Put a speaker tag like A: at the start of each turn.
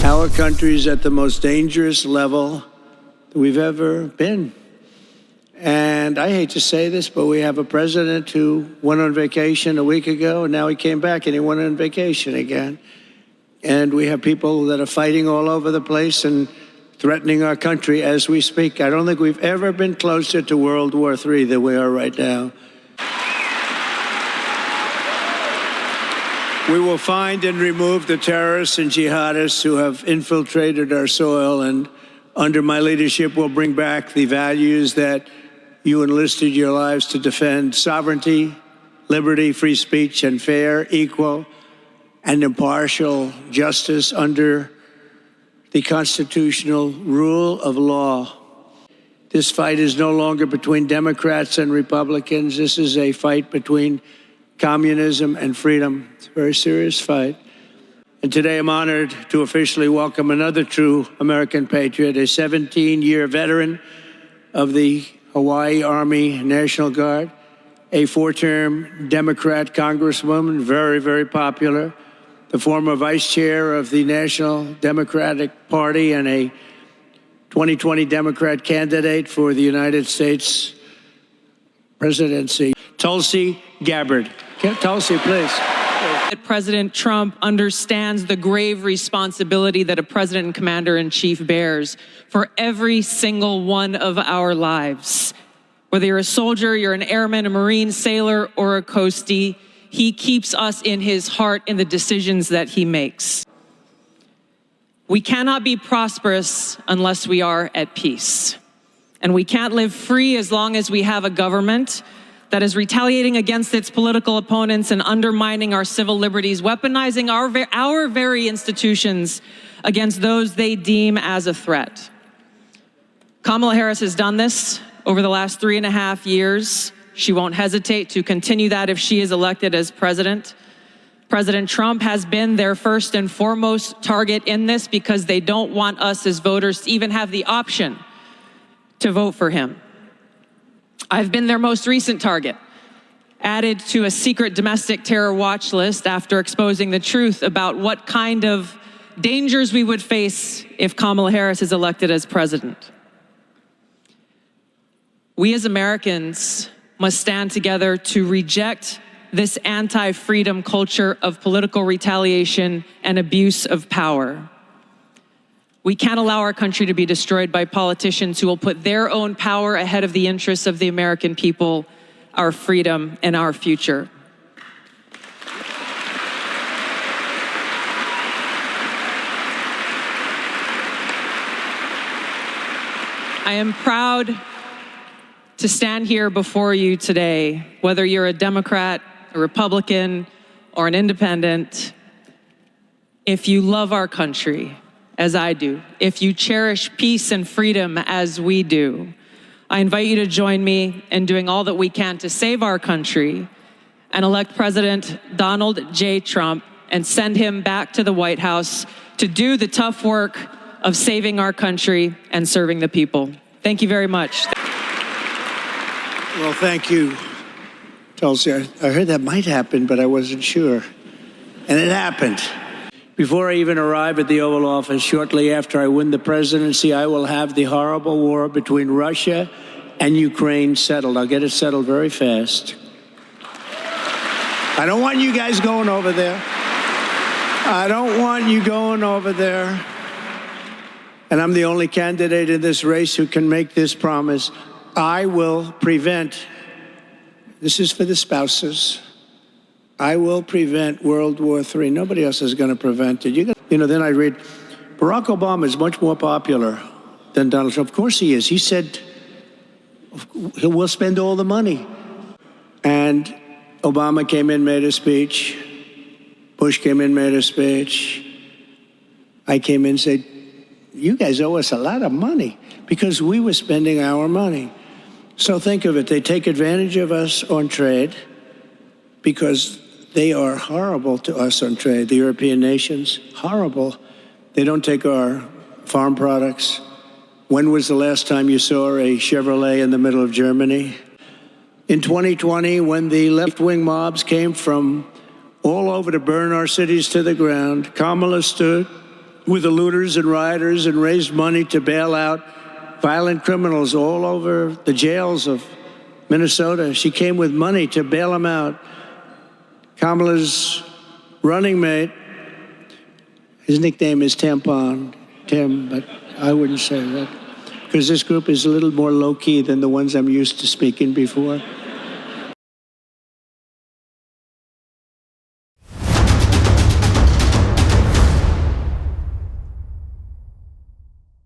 A: Our country is at the most dangerous level that we've ever been. And I hate to say this, but we have a president who went on vacation a week ago, and now he came back and he went on vacation again. And we have people that are fighting all over the place and threatening our country as we speak. I don't think we've ever been closer to World War III than we are right now. We will find and remove the terrorists and jihadists who have infiltrated our soil, and under my leadership, we'll bring back the values that you enlisted your lives to defend: sovereignty, liberty, free speech, and fair, equal, and impartial justice under the constitutional rule of law. This fight is no longer between Democrats and Republicans. This is a fight between communism and freedom. It's a very serious fight. And today I'm honored to officially welcome another true American patriot, a 17-year veteran of the Hawaii Army National Guard, a four-term Democrat congresswoman, very, very popular, the former vice chair of the National Democratic Party and a 2020 Democrat candidate for the United States presidency, Tulsi Gabbard. Tulsi, please.
B: President Trump understands the grave responsibility that a president and commander-in-chief bears for every single one of our lives. Whether you're a soldier, you're an airman, a Marine, sailor, or a coastie, he keeps us in his heart in the decisions that he makes. We cannot be prosperous unless we are at peace. And we can't live free as long as we have a government that is retaliating against its political opponents and undermining our civil liberties, weaponizing our very institutions against those they deem as a threat. Kamala Harris has done this over the last 3.5 years. She won't hesitate to continue that if she is elected as president. President Trump has been their first and foremost target in this because they don't want us as voters to even have the option to vote for him. I've been their most recent target, added to a secret domestic terror watch list after exposing the truth about what kind of dangers we would face if Kamala Harris is elected as president. We as Americans must stand together to reject this anti-freedom culture of political retaliation and abuse of power. We can't allow our country to be destroyed by politicians who will put their own power ahead of the interests of the American people, our freedom, and our future. I am proud to stand here before you today, whether you're a Democrat, a Republican, or an independent. If you love our country, as I do, if you cherish peace and freedom as we do, I invite you to join me in doing all that we can to save our country and elect President Donald J. Trump and send him back to the White House to do the tough work of saving our country and serving the people. Thank you very much.
A: Well, thank you, Tulsi. I heard that might happen, but I wasn't sure. And it happened. Before I even arrive at the Oval Office, shortly after I win the presidency, I will have the horrible war between Russia and Ukraine settled. I'll get it settled very fast. I don't want you guys going over there. I don't want you going over there. And I'm the only candidate in this race who can make this promise. I will prevent, this is for the spouses, I will prevent World War III. Nobody else is going to prevent it. Then I read, Barack Obama is much more popular than Donald Trump. Of course he is. He said, we'll spend all the money. And Obama came in, made a speech. Bush came in, made a speech. I came in and said, you guys owe us a lot of money because we were spending our money. So think of it. They take advantage of us on trade because they are horrible to us on trade. The European nations, horrible. They don't take our farm products. When was the last time you saw a Chevrolet in the middle of Germany? In 2020, when the left-wing mobs came from all over to burn our cities to the ground, Kamala stood with the looters and rioters and raised money to bail out violent criminals all over the jails of Minnesota. She came with money to bail them out. Kamala's running mate, his nickname is Tampon, Tim, but I wouldn't say that, because this group is a little more low-key than the ones I'm used to speaking before.